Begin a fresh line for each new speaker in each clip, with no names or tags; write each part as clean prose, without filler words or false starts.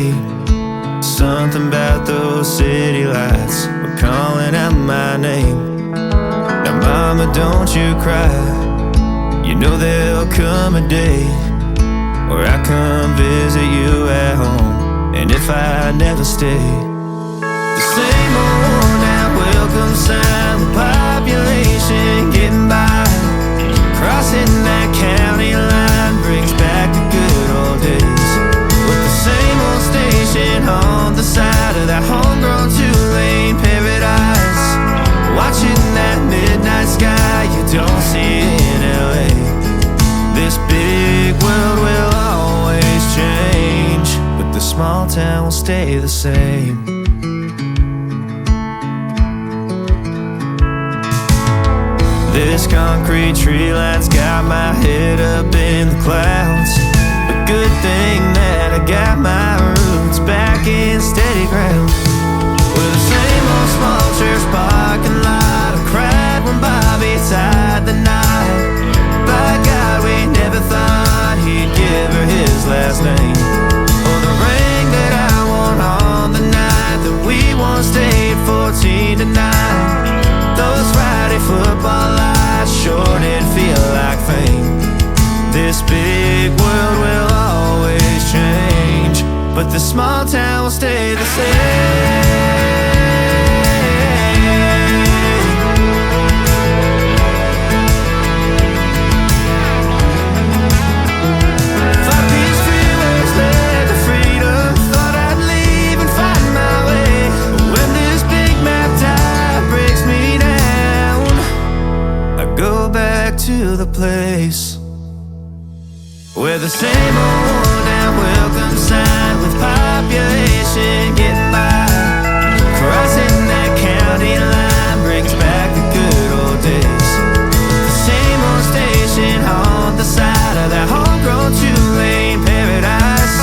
late. Something about those city lights were calling out my name. Now mama, don't you cry. You know there'll come a day where I come visit you at home. And if I never stay, the same old worn out welcome sign with population getting by. Crossing that county line brings back the good old days, with the same old station on the side of that homegrown two-lane paradise. Watching that midnight sky you don't see in LA. This big world will always change, but the small town will stay the same. This concrete tree line's got my head up in the clouds. A good thing that I got my roots back in steady ground. With the same old small church parking lot, I cried when Bobby tied the knot. By God, we never thought he'd give her his last name, or the ring that I wore on the night that we once stayed 14 to 9. Those Friday football lights sure did feel like fame. This big world will always change, but the small town will stay the same. To the place where the same old worn out welcome sign with population getting by. Crossing that county line brings back the good old days. The same old station on the side of that homegrown two-lane paradise.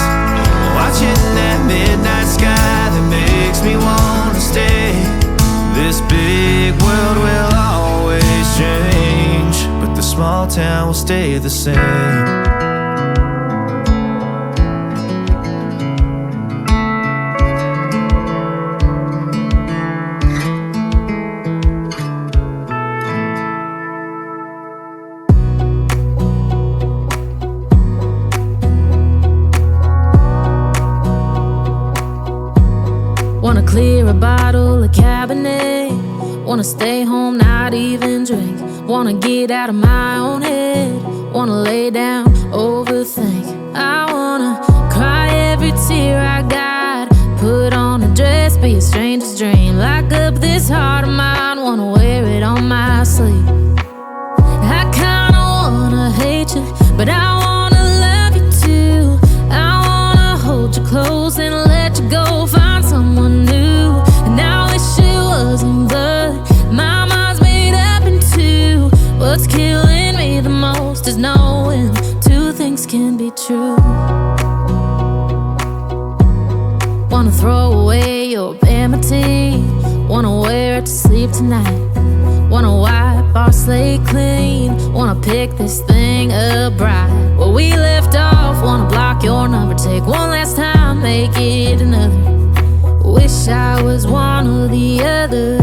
Watching that midnight sky that makes me want to stay. This big world will always change, but the small town will stay the same.
Wanna clear a bottle of Cabernet, wanna stay home, not even drink. Wanna get out of my own head, wanna lay down, overthink. I wanna cry every tear I got, put on a dress, be a stranger's dream. Lock up this heart of mine, wanna wear it on my sleeve. I kinda wanna hate you, but I wanna love you too. I wanna hold you close and let you go, find someone new. And I wish it wasn't blood, my mind's made up in two. What's killing me the most is knowing two things can be true. Wanna throw away your vanity, wanna wear it to sleep tonight. Wanna wipe our slate clean, wanna pick this thing up right where we left off. Wanna block your number, take one last time, make it another. Wish I was one or the other.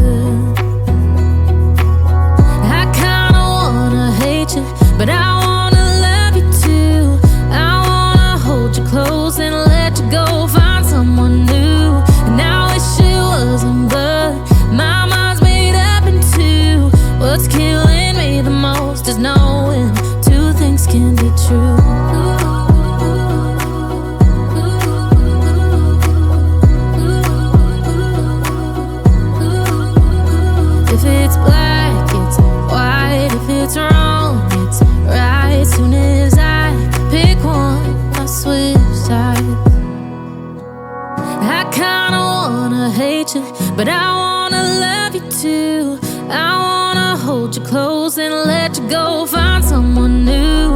I kinda wanna hate you, but I wanna love you too. I wanna hold you close and let you go, find someone new. And I wish it wasn't blood, my mind's made up in two. What's killing me the most is knowing two things can be true. If it's black, it's white. If it's wrong, it's right. Soon as I pick one, I switch sides. I kinda wanna hate you, but I wanna love you too. I wanna hold you close and let you go, find someone new.